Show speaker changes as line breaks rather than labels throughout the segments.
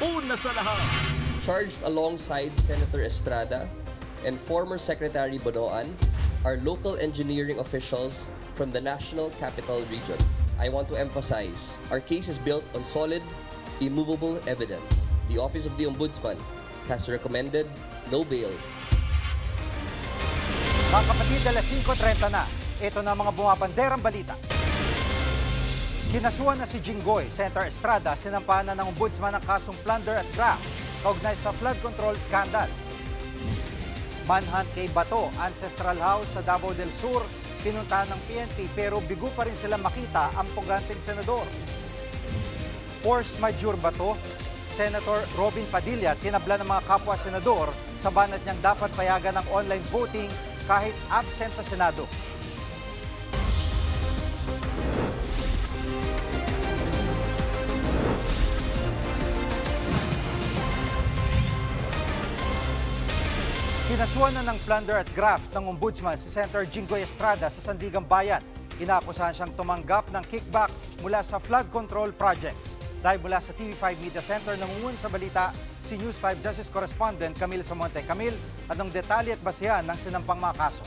una sa lahat.
Charged alongside Senator Estrada and former Secretary Bonoan are local engineering officials from the National Capital Region. I want to emphasize, our case is built on solid, immovable evidence. The Office of the Ombudsman has recommended no bail.
Mga kapatid, alas 5:30 na. Ito na mga bumabanderang balita. Kinasuhan na si Jinggoy, Senator Estrada, sinampahan na ng Ombudsman ng kasong plunder at graft kaugnay sa flood control scandal. Manhunt kay Bato, Ancestral House sa Davao del Sur, pinuntahan ng PNP pero bigo pa rin sila makita ang puganteng senador. Force majeure Bato, Senator Robin Padilla tinabla ng mga kapwa senador sa banat niyang dapat payagan ng online voting kahit absent sa Senado. Kinasuhan na ng plunder at graft ng Ombudsman si Senator Jinggoy Estrada sa Sandigan Bayan. Inaakusahan siyang tumanggap ng kickback mula sa flood control projects. Dahil mula sa TV5 Media Center, nangungun sa balita si News 5 Justice Correspondent Camille Samonte. Camille, anong detalye at basihan ng sinampang mga kaso?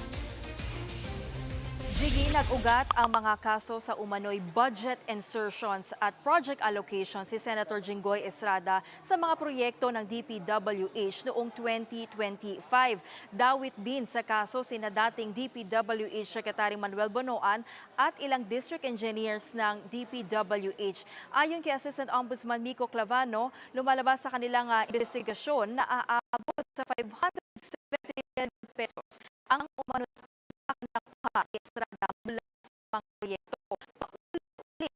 Jiggy, nag-ugat ang mga kaso sa umano'y budget insertions at project allocations si Senator Jinggoy Estrada sa mga proyekto ng DPWH noong 2025. Dawit din sa kaso sina dating DPWH Secretary Manuel Bonoan at ilang district engineers ng DPWH. Ayon kay Assistant Ombudsman Miko Clavano, lumalabas sa kanilang investigasyon na aabot sa 570 million pesos ang umano'y nakuha ni Estrada mula sa mga proyekto. Paulit-ulit,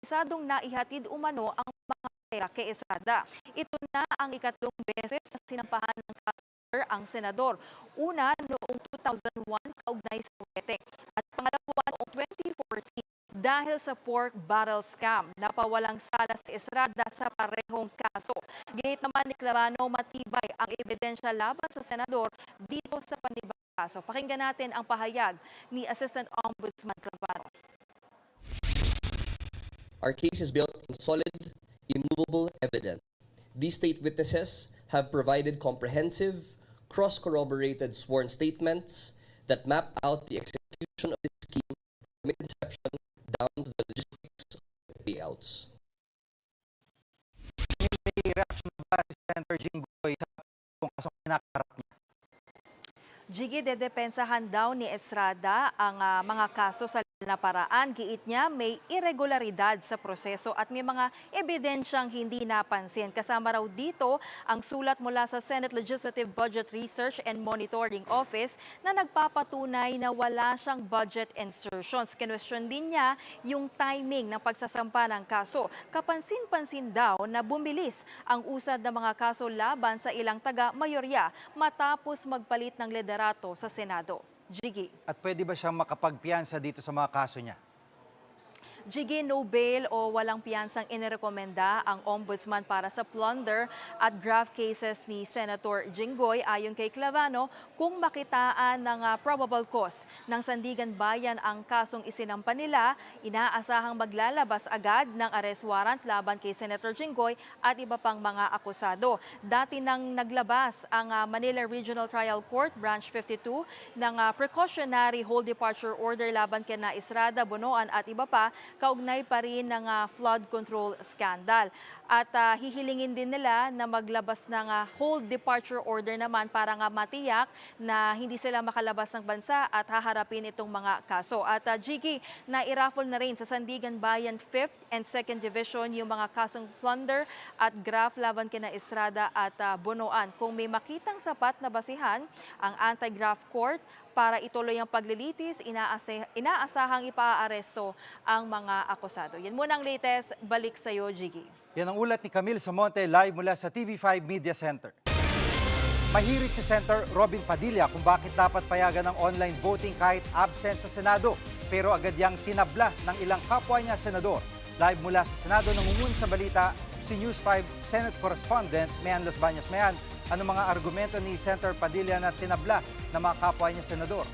isadong naihatid umano ang mga pera kay Estrada. Ito na ang ikatlong beses na sinampahan ng kaso ang senador. Una noong 2001 kaugnay sa Huete at pangalawa noong 2014 dahil sa pork barrel scam. Napawalang sala si Estrada sa parehong kaso. Ginit naman ni Clavano matibay ang ebidensya laban sa senador dito sa panibagong kaso. Pakinggan natin ang pahayag ni Assistant Ombudsman Clavano.
Our case is built on solid, immovable evidence. These state witnesses have provided comprehensive, cross-corroborated sworn statements that map out the execution of this scheme from inception down to the logistics of the payouts.
May reaction ba si Senator Jinggoy sa kasong kinakaharap niya?
Jiggy, dedepensahan daw ni Estrada ang mga kaso sa naparaan. Giit niya may irregularidad sa proseso at may mga ebidensyang hindi napansin. Kasama raw dito ang sulat mula sa Senate Legislative Budget Research and Monitoring Office na nagpapatunay na wala siyang budget insertions. Kinwestiyon din niya yung timing ng pagsasampa ng kaso. Kapansin-pansin daw na bumilis ang usad ng mga kaso laban sa ilang taga-mayorya matapos magpalit ng liderato sa Senado. Jiggy.
At pwede ba siyang makapagpiyansa dito sa mga kaso niya?
Jiggy, no bail o walang piyansang inirekomenda ang Ombudsman para sa plunder at graft cases ni Senator Jinggoy. Ayon kay Clavano, kung makitaan ng probable cause ng Sandigan Bayan ang kasong isinampa nila, inaasahang maglalabas agad ng arrest warrant laban kay Senator Jinggoy at iba pang mga akusado. Dati nang naglabas ang Manila Regional Trial Court Branch 52 ng precautionary hold departure order laban kina Estrada, Bonoan at iba pa, kaugnay pa rin ng flood control scandal. At hihilingin din nila na maglabas ng hold departure order naman para nga matiyak na hindi sila makalabas ng bansa at haharapin itong mga kaso. At Jiggy, nairaffle na rin sa Sandigan Bayan 5th and 2nd Division yung mga kasong plunder at graft laban kina Estrada at Bonoan. Kung may makitang sapat na basihan ang anti-graft court para ituloy ang paglilitis, inaasahang ipaaresto ang mga akusado. Yan muna ang latest. Balik sa iyo, Jiggy.
Yan ang ulat ni Camille Samonte live mula sa TV5 Media Center. Mahirit si Senator Robin Padilla kung bakit dapat payagan ng online voting kahit absent sa Senado. Pero agad yang tinabla ng ilang kapwa niya senador. Live mula sa Senado, nangungun sa balita si News 5 Senate Correspondent Mayan Los Baños. Mayan, ano mga argumento ni Senator Padilla na tinabla ng mga kapwa niya senador?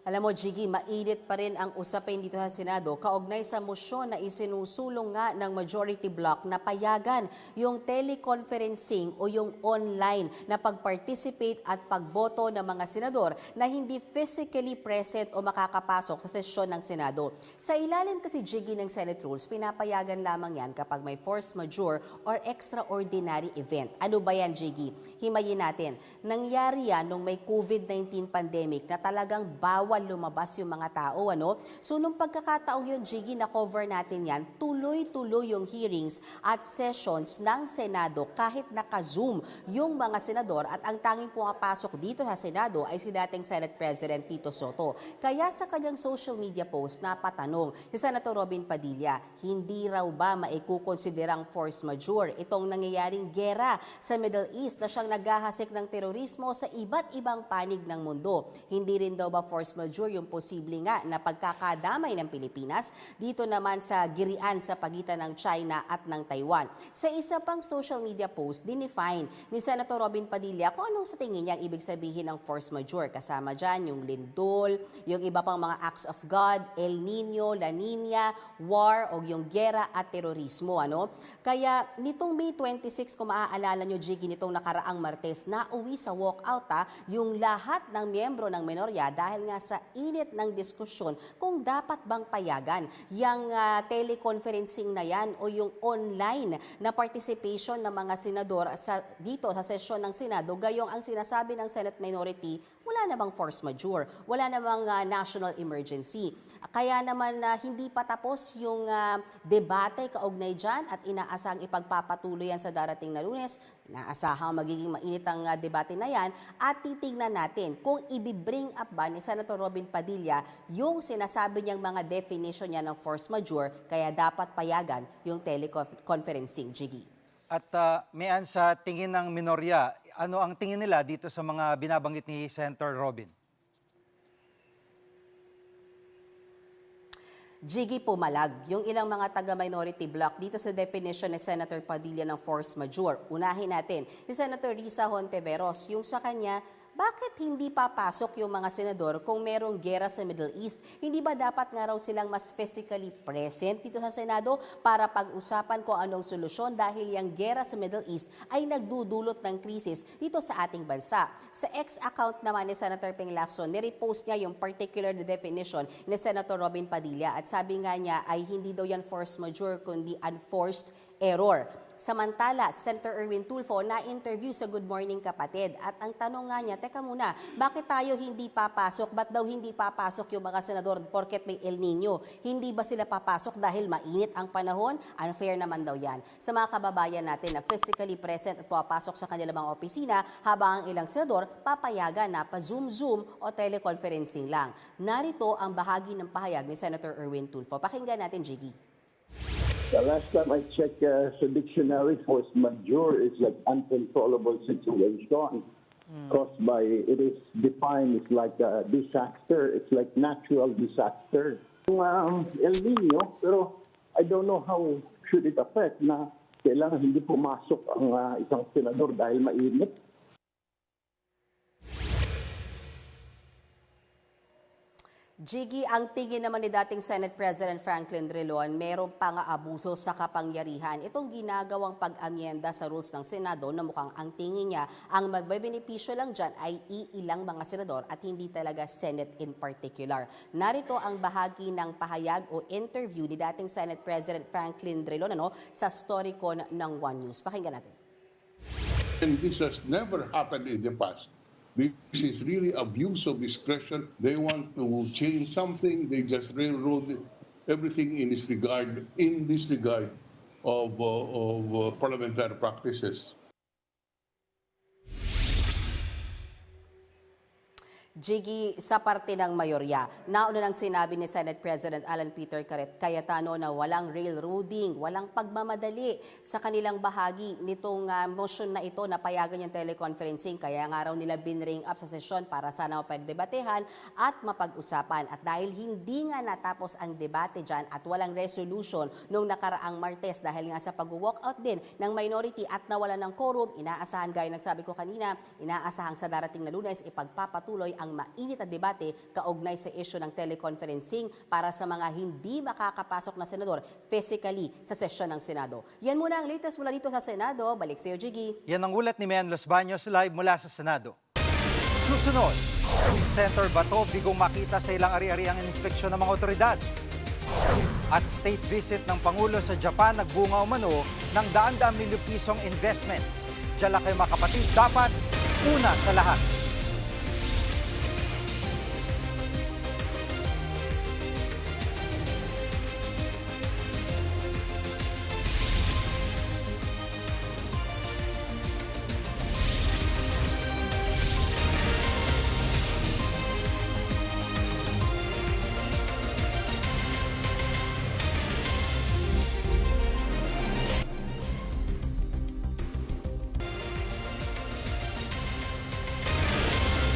Alam mo, Jiggy, mainit pa rin ang usapin dito sa Senado kaugnay sa mosyon na isinusulong nga ng majority bloc na payagan yung teleconferencing o yung online na pag-participate at pagboto ng mga senador na hindi physically present o makakapasok sa sesyon ng Senado. Sa ilalim kasi, Jiggy, ng Senate rules, pinapayagan lamang yan kapag may force majeure or extraordinary event. Ano ba yan, Jiggy? Himayin natin. Nangyari yan nung may COVID-19 pandemic na talagang bawal lumabas yung mga tao, ano? So, nung pagkakataong yun, Jiggy, na-cover natin yan, tuloy-tuloy yung hearings at sessions ng Senado kahit naka-Zoom yung mga senador at ang tanging pumapasok dito sa Senado ay si dating Senate President Tito Soto. Kaya sa kanyang social media post, napatanong si Senator Robin Padilla, hindi raw ba maikukonsiderang force majeure itong nangyayaring gera sa Middle East na siyang naghahasik ng terorismo sa iba't ibang panig ng mundo. Hindi rin daw ba force majeure yung posible nga na pagkakadamay ng Pilipinas dito naman sa girian sa pagitan ng China at ng Taiwan. Sa isa pang social media post, dinefine ni Senator Robin Padilla kung anong sa tingin niya ang ibig sabihin ng force majeure. Kasama dyan yung lindol, yung iba pang mga acts of God, El Nino, La Nina, war o yung gera at terorismo. Ano? Kaya nitong May 26, kung maaalala nyo, Jiggy, nitong nakaraang Martes, nauwi sa walkout yung lahat ng miyembro ng menorya dahil nga sa init ng diskusyon kung dapat bang payagan yung teleconferencing na yan o yung online na participation ng mga senador dito sa sesyon ng Senado, gayong ang sinasabi ng Senate minority, wala namang force majeure, wala namang national emergency. Kaya naman hindi pa tapos yung debate kaugnay dyan at inaasahang ipagpapatuloy yan sa darating na Lunes. Inaasahang magiging mainit ang debate na yan at titignan natin kung i-bring up ba ni Senator Robin Padilla yung sinasabi niyang mga definition niya ng force majeure kaya dapat payagan yung teleconferencing, Jiggy.
At Mian, sa tingin ng minorya, ano ang tingin nila dito sa mga binabanggit ni Senator Robin?
Jiggy, pumalag yung ilang mga taga-minority bloc dito sa definition ni Senator Padilla ng force majeure. Unahin natin si Senator Risa Hontiveros, yung sa kanya, bakit hindi papasok yung mga senador kung merong gera sa Middle East? Hindi ba dapat nga raw silang mas physically present dito sa Senado para pag-usapan kung anong solusyon dahil yung gera sa Middle East ay nagdudulot ng krisis dito sa ating bansa. Sa X-account naman ni Senator Ping Lacson, nirepost niya yung particular definition ni Senator Robin Padilla at sabi nga niya ay hindi daw yan force majeure kundi unforced error. Samantala, si Senator Erwin Tulfo na-interview sa Good Morning Kapatid at ang tanong nga niya, teka muna, bakit tayo hindi papasok? Ba't daw hindi papasok yung mga senador porket may El Nino? Hindi ba sila papasok dahil mainit ang panahon? Unfair naman daw yan. Sa mga kababayan natin na physically present at papasok sa kanilang mga opisina habang ang ilang senador papayagan na pa-zoom-zoom o teleconferencing lang. Narito ang bahagi ng pahayag ni Senator Erwin Tulfo. Pakinggan natin, Jiggy.
The last time I checked the dictionary, force majeure is like uncontrollable situation caused by, it is defined as like a disaster. It's like natural disaster. El Nino, pero I don't know how should it affect na kailangan hindi pumasok ang isang senador dahil mainit.
Jiggy, ang tingin naman ni dating Senate President Franklin Drilon, merong pang-aabuso sa kapangyarihan. Itong ginagawang pag-amyenda sa rules ng Senado na mukhang ang tingin niya, ang magbebenepisyo lang dyan ay iilang mga senador at hindi talaga Senate in particular. Narito ang bahagi ng pahayag o interview ni dating Senate President Franklin Drilon sa Storycon ng One News. Pakinggan natin.
And this has never happened in the past. This is really abuse of discretion. They want to change something. They just railroad everything in disregard of parliamentary practices.
Jiggy, sa parte ng mayorya, nauna nang sinabi ni Senate President Alan Peter Cayetano na walang railroading, walang pagmamadali sa kanilang bahagi nitong motion na ito na payagan yung teleconferencing. Kaya nga raw nila binring up sa sesyon para sana mapagdebatehan at mapag-usapan. At dahil hindi nga natapos ang debate dyan at walang resolution nung nakaraang Martes dahil nga sa pag-walkout din ng minority at nawala ng quorum, inaasahan gaya nagsabi ko kanina, inaasahang sa darating na Lunes ipagpapatuloy ang mainit na debate kaugnay sa issue ng teleconferencing para sa mga hindi makakapasok na senador physically sa sesyon ng Senado. Yan muna ang latest mula dito sa Senado. Balik sa iyo, Jiggy.
Yan ang ulat ni Mian Los Baños live mula sa Senado. Susunod, Senator Bato bigong makita sa ilang ari-ariang inspeksyon ng mga otoridad. At state visit ng Pangulo sa Japan nagbunga umano ng daan-daang milyong pisong investments. Diyan lang kayo mga kapatid, dapat una sa lahat.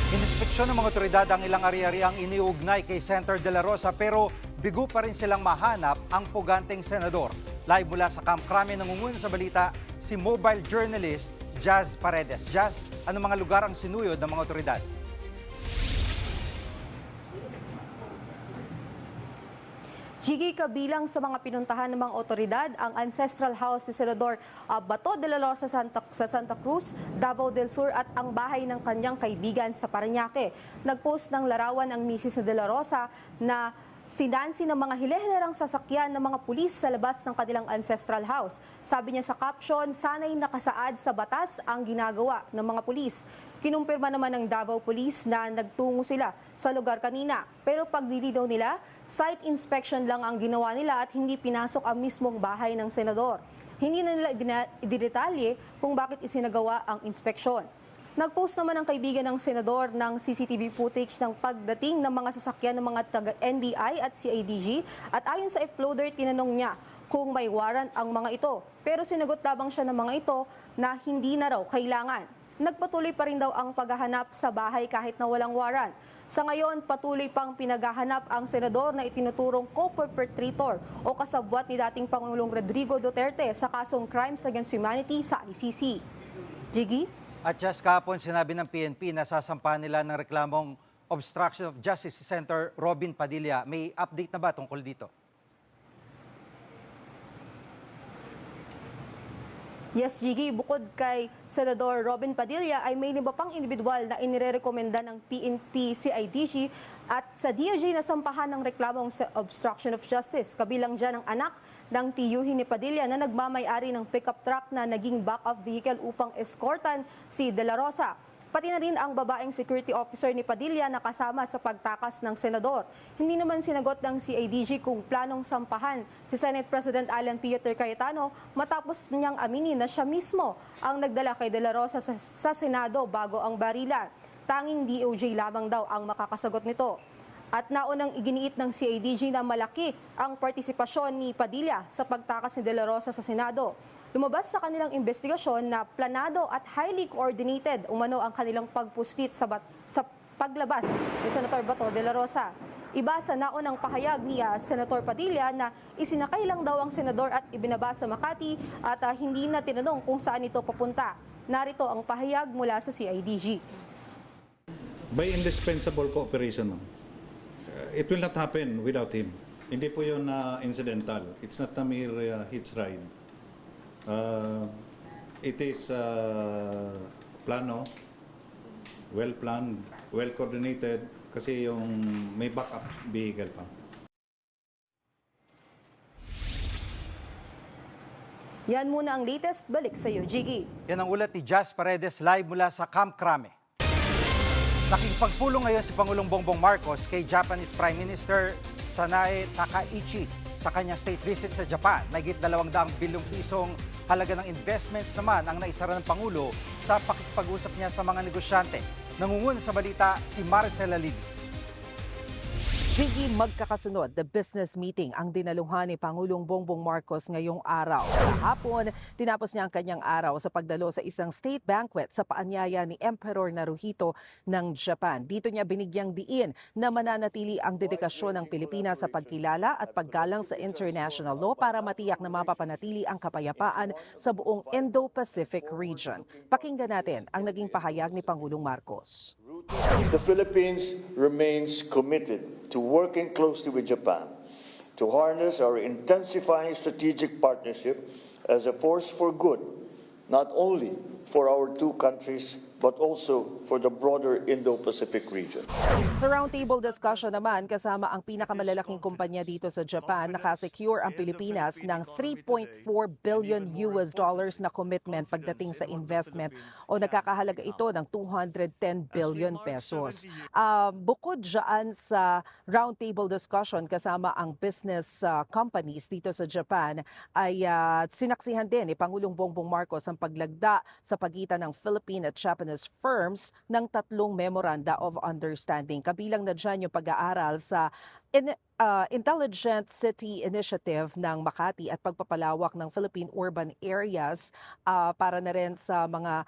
Inspeksyon ng mga otoridad ang ilang ari-ariang iniugnay kay Senator De La Rosa pero bigo pa rin silang mahanap ang puganteng senador. Live mula sa Camp Crame nangunguna sa balita si mobile journalist Jazz Paredes. Jazz, ano mga lugar ang sinuyod ng mga otoridad?
Jiggy, kabilang sa mga pinuntahan ng mga otoridad ang ancestral house ni Senador Bato de la Rosa sa Santa Cruz, Davao del Sur at ang bahay ng kanyang kaibigan sa Parañaque. Nagpost ng larawan ang misis ni De La Rosa na sinansi ng mga hile-hilerang sasakyan ng mga pulis sa labas ng kanilang ancestral house. Sabi niya sa caption, sana'y nakasaad sa batas ang ginagawa ng mga pulis. Kinumpirma naman ng Davao Police na nagtungo sila sa lugar kanina. Pero paglilinaw nila, site inspection lang ang ginawa nila at hindi pinasok ang mismong bahay ng senador. Hindi na nila ididetalye kung bakit isinagawa ang inspeksyon. Nagpost naman ang kaibigan ng senador ng CCTV footage ng pagdating ng mga sasakyan ng mga taga-NBI at CIDG at ayon sa uploader, tinanong niya kung may warrant ang mga ito. Pero sinagot labang siya ng mga ito na hindi na raw kailangan. Nagpatuloy pa rin daw ang paghahanap sa bahay kahit na walang warrant. Sa ngayon, patuloy pang pinaghahanap ang senador na itinuturong co-perpetrator o kasabwat ni dating Pangulong Rodrigo Duterte sa kasong Crimes Against Humanity sa ICC. Jiggy?
At just kahapon sinabi ng PNP na sasampahan nila ng reklamong obstruction of justice si Senator Robin Padilla. May update na ba tungkol dito?
Yes, Jiggy, bukod kay Senador Robin Padilla ay may iba pang individual na inirekomenda ng PNP CIDG at sa DOJ na sampahan ng reklamong obstruction of justice. Kabilang dyan ang anak ng tiyuhin ni Padilla na nagmamay-ari ng pickup truck na naging backup vehicle upang escortan si De La Rosa. Pati na rin ang babaeng security officer ni Padilla na kasama sa pagtakas ng senador. Hindi naman sinagot ng CIDG kung planong sampahan si Senate President Alan Peter Cayetano matapos niyang aminin na siya mismo ang nagdala kay De La Rosa sa Senado bago ang barilan. Tanging DOJ lamang daw ang makakasagot nito. At naunang iginiit ng CIDG na malaki ang partisipasyon ni Padilla sa pagtakas ni De La Rosa sa Senado. Lumabas sa kanilang investigasyon na planado at highly coordinated umano ang kanilang pagpuslit sa paglabas ni Senator Bato de la Rosa. Iba sa naunang pahayag ni Senator Padilla na isinakay lang daw ang senador at ibinaba sa Makati at hindi na tinanong kung saan ito papunta. Narito ang pahayag mula sa CIDG.
By indispensable cooperation, ma'am. It will not happen without him. Hindi po yun incidental. It's not a mere hitch ride. It is plano, well-planned, well-coordinated, kasi yung may backup vehicle pa.
Yan muna ang latest. Balik sa iyo, Jiggy.
Yan ang ulat ni Jazz Paredes live mula sa Camp Crame. Nakikipagpulong ngayon si Pangulong Bongbong Marcos kay Japanese Prime Minister Sanae Takaichi sa kanyang state visit sa Japan. Mahigit 200 bilyong pisong halaga ng investments naman ang naisara ng Pangulo sa pakikipag-usap niya sa mga negosyante. Nangunguna sa balita si Maricela Livi.
Jiggy, magkakasunod the business meeting ang dinaluhan ni Pangulong Bongbong Marcos ngayong araw. Kahapon, tinapos niya ang kanyang araw sa pagdalo sa isang state banquet sa paanyaya ni Emperor Naruhito ng Japan. Dito niya binigyang diin na mananatili ang dedikasyon ng Pilipinas sa pagkilala at paggalang sa international law para matiyak na mapapanatili ang kapayapaan sa buong Indo-Pacific region. Pakinggan natin ang naging pahayag ni Pangulong Marcos.
The Philippines remains committed to working closely with Japan to harness our intensifying strategic partnership as a force for good, not only for our two countries, but also for the broader Indo-Pacific region.
Sa roundtable discussion naman, kasama ang pinakamalalaking kumpanya dito sa Japan, nakasecure ang Pilipinas ng $3.4 billion na commitment pagdating sa investment o nagkakahalaga ito ng 210 billion pesos. Bukod dyan sa roundtable discussion kasama ang business companies dito sa Japan, ay sinaksihan din ni Pangulong Bongbong Marcos ang paglagda sa pagitan ng Philippine at Japanese firms ng 3 memoranda of understanding. Kabilang na dyan yung pag-aaral sa Intelligent City Initiative ng Makati at pagpapalawak ng Philippine urban areas para na rin sa mga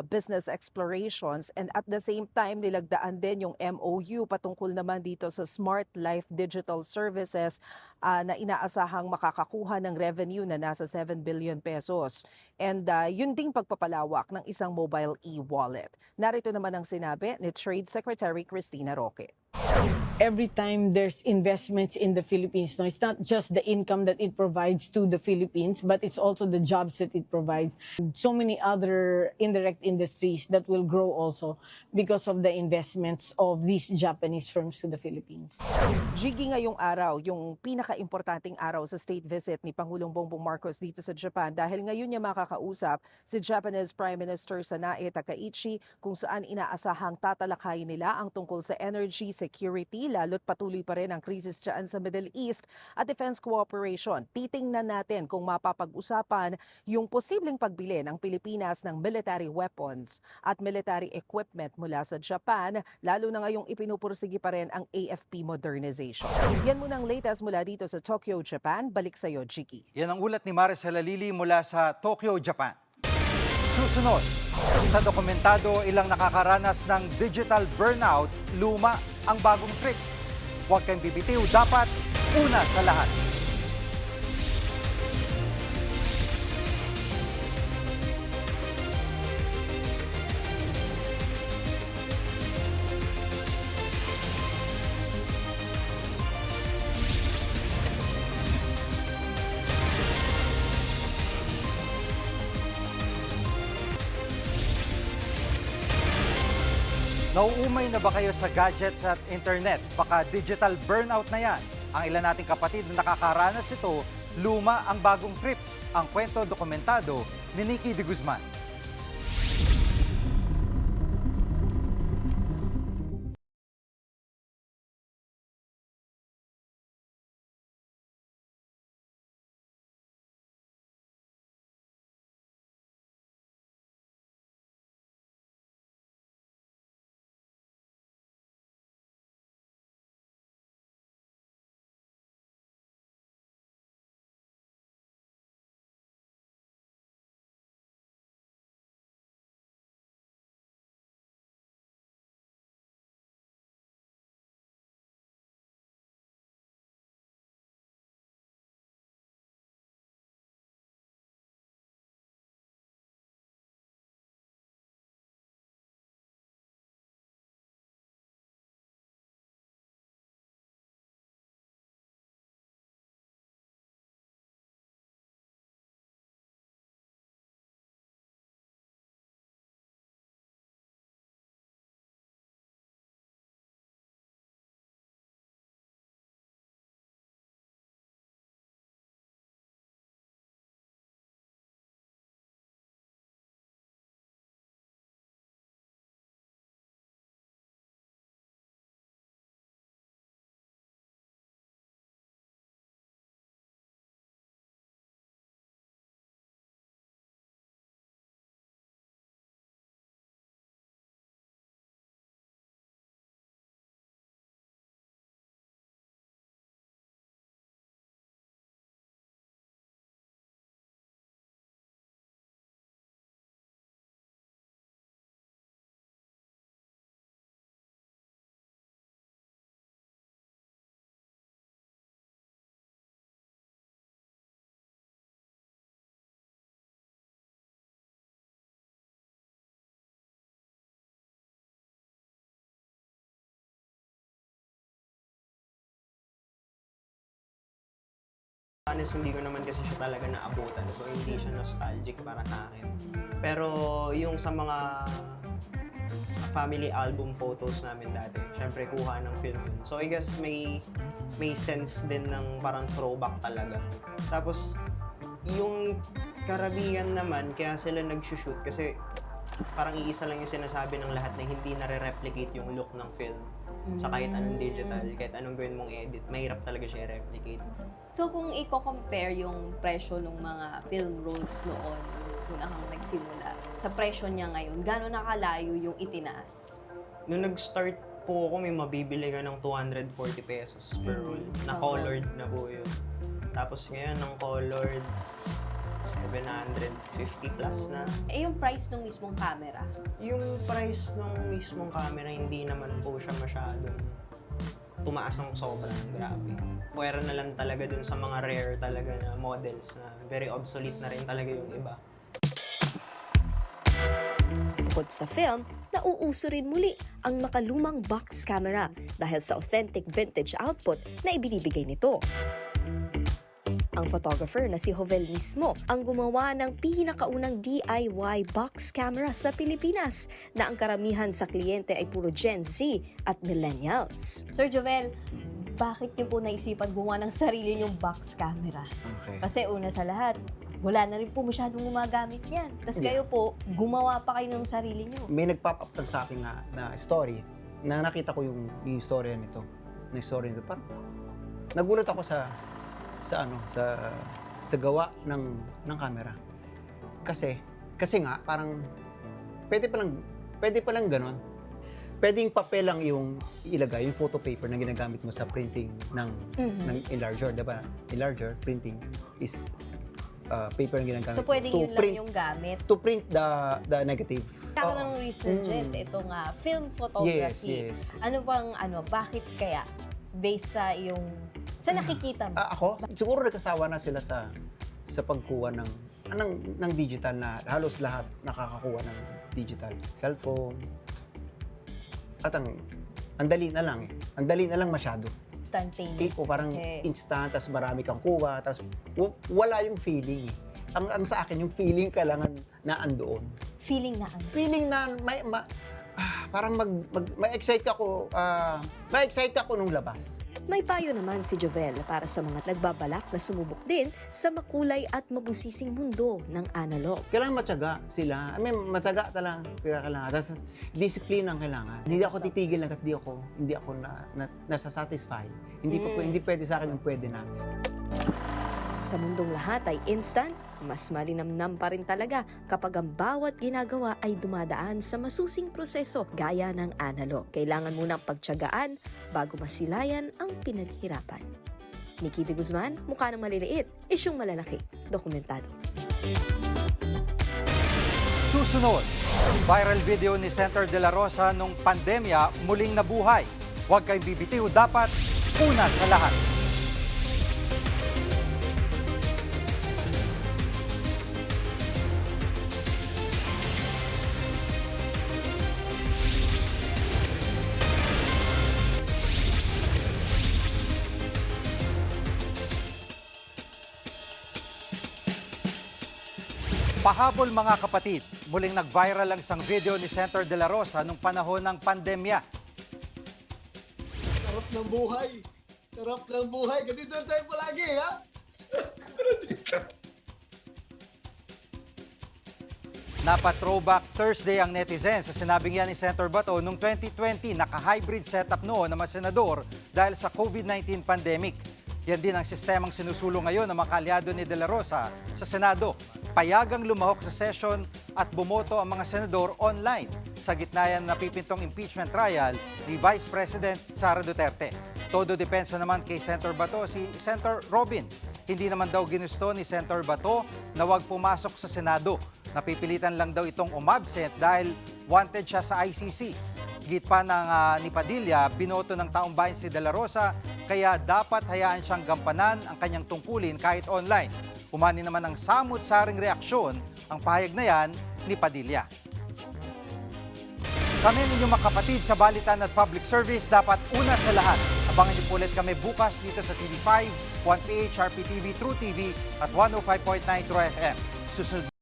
business explorations, and at the same time nilagdaan din yung MOU patungkol naman dito sa Smart Life Digital Services na inaasahang makakakuha ng revenue na nasa 7 billion pesos. And yun ding pagpapalawak ng isang mobile e-wallet. Narito naman ang sinabi ni Trade Secretary Cristina Roque.
Every time there's investments in the Philippines, no, it's not just the income that it provides to the Philippines, but it's also the jobs that it provides. So many other indirect industries that will grow also because of the investments of these Japanese firms to the Philippines.
Jiggy, ngayong araw, yung pinaka-importanting araw sa state visit ni Pangulong Bongbong Marcos dito sa Japan dahil ngayon niya makakausap si Japanese Prime Minister Sanae Takaichi kung saan inaasahang tatalakayin nila ang tungkol sa energy security, lalo't patuloy pa rin ang krisis dyan sa Middle East at defense cooperation. Titingnan natin kung mapapag-usapan yung posibleng pagbili ng Pilipinas ng military weapons at military equipment mula sa Japan, lalo na ngayong ipinupursigi pa rin ang AFP modernization. Yan muna ang latest mula dito sa Tokyo, Japan. Balik sa iyo, Jiki.
Yan ang ulat ni Maricela Lili mula sa Tokyo, Japan. Susunod, sa dokumentado ilang nakakaranas ng digital burnout, luma ang bagong trip. Huwag kang bibitiw, dapat una sa lahat. Nauumay na ba kayo sa gadgets at internet? Baka digital burnout na yan. Ang ilan nating kapatid na nakakaranas ito, luma ang bagong trip. Ang kwento dokumentado ni Nikki de Guzman.
honest, hindi ko naman kasi siya talaga naabutan. So, hindi siya nostalgic para sa akin. Pero yung sa mga family album photos namin dati, syempre kuha ng film yun. So, I guess may sense din ng parang throwback talaga. Tapos, yung karamihan naman, kaya sila nag-shoot kasi parang iisa lang yung sinasabi ng lahat na hindi nare-replicate yung look ng film sa kahit anong digital, kahit anong gawin mong edit, mahirap talaga siya i-replicate.
So kung i-compare yung presyo ng mga film rolls noon, kung kang nagsimula, sa presyo niya ngayon, gano'n nakalayo yung itinaas?
Nung nag-start po ako, may mabibili ka ng 240 pesos per roll. Na colored na po yun. Tapos ngayon, ng colored, 750 plus na.
Eh yung price ng mismong camera?
Yung price ng mismong camera, hindi naman po siya masyadong tumaas ng sobrang grabe. Pwera na lang talaga dun sa mga rare talaga na models na very obsolete na rin talaga yung iba.
Bukod sa film, nauuso rin muli ang makalumang box camera dahil sa authentic vintage output na ibinibigay nito. Ang photographer na si Jovel mismo ang gumawa ng pinakaunang DIY box camera sa Pilipinas na ang karamihan sa kliyente ay puro Gen Z at millennials.
Sir Jovel, bakit niyo po naisipan gumawa ng sarili niyong box camera?
Okay.
Kasi una sa lahat, wala na rin po masyadong gumagamit yan. Tapos kayo po, gumawa pa kayo ng sarili niyo.
May nag-pop up sa akin na story na nakita ko yung istorya nito. Na story nito. Parang nagulat ako sa gawa ng camera. Kasi nga parang pwede pa lang ganon. Pwedeng papel lang yung ilagay, yung photo paper na ginagamit mo sa printing ng enlarger, diba? Enlarger, printing is paper na ginagamit.
So pwedeng yun lang yung gamit?
To print the negative.
Kakaroon ng resurgence, ito nga, film photography.
Yes.
Bakit kaya? Based sa iyong, sa nakikita mo?
Ako, siguro nagkasawa na sila sa pagkuha ng digital na halos lahat nakakakuha ng digital. Cellphone. At ang dali na lang Ang dali na lang masyado.
Instantaneous.
Parang instant, tas marami kang kuha, tas wala yung feeling. Ang sa akin, yung feeling kailangan na andoon.
Feeling na ano?
Feeling na parang ma-excite ako, ma-excite ako nung labas.
May payo naman si Jovel para sa mga nagbabalak na sumubok din sa makulay at mabusising mundo ng analog.
Kailangan matyaga sila. Matyaga talaga kailangan. Tapos, discipline ang kailangan. Hindi ako titigil hanggat hindi ako nasa-satisfy. Hindi pwede sa akin ang pwede namin.
Sa mundong lahat ay instant, mas malinamnam pa rin talaga kapag ang bawat ginagawa ay dumadaan sa masusing proseso gaya ng analog. Kailangan munang pagtiyagaan bago masilayan ang pinaghirapan. Nikki de Guzman, mukha ng maliliit, isyung malalaki, dokumentado.
Susunod, viral video ni Senator De La Rosa nung pandemya muling nabuhay. Huwag kayong bibitiw, dapat una sa lahat. Pahabol mga kapatid, muling nag-viral ang isang video ni Senator De La Rosa nung panahon ng pandemya.
Sarap ng buhay! Sarap ng buhay! Ganito tayo palagi, ha?
Napa-throwback Thursday ang netizens sa sinabing yan ni Senator Bato noong 2020 naka-hybrid setup noon ng mga senador dahil sa COVID-19 pandemic. Yan din ang sistemang sinusulong ngayon ng mga kaalyado ni De La Rosa sa Senado. Payagang lumahok sa session at bumoto ang mga senador online sa gitna yan napipintong impeachment trial ni Vice President Sara Duterte. Todo depensa naman kay Senator Bato si Senator Robin. Hindi naman daw ginusto ni Senator Bato na wag pumasok sa Senado. Napipilitan lang daw itong umabsent dahil wanted siya sa ICC. Git pa ni Padilla, binoto ng taong bayan si De La Rosa, kaya dapat hayaan siyang gampanan ang kanyang tungkulin kahit online. Umani naman ng samut-saring reaksyon ang pahayag na yan ni Padilla. Kami ninyong mga kapatid sa Balitan at Public Service, dapat una sa lahat Abangan niyo po ulit kami bukas dito sa TV5, 1PH, RPTV, True TV at 105.9 True FM. Susunod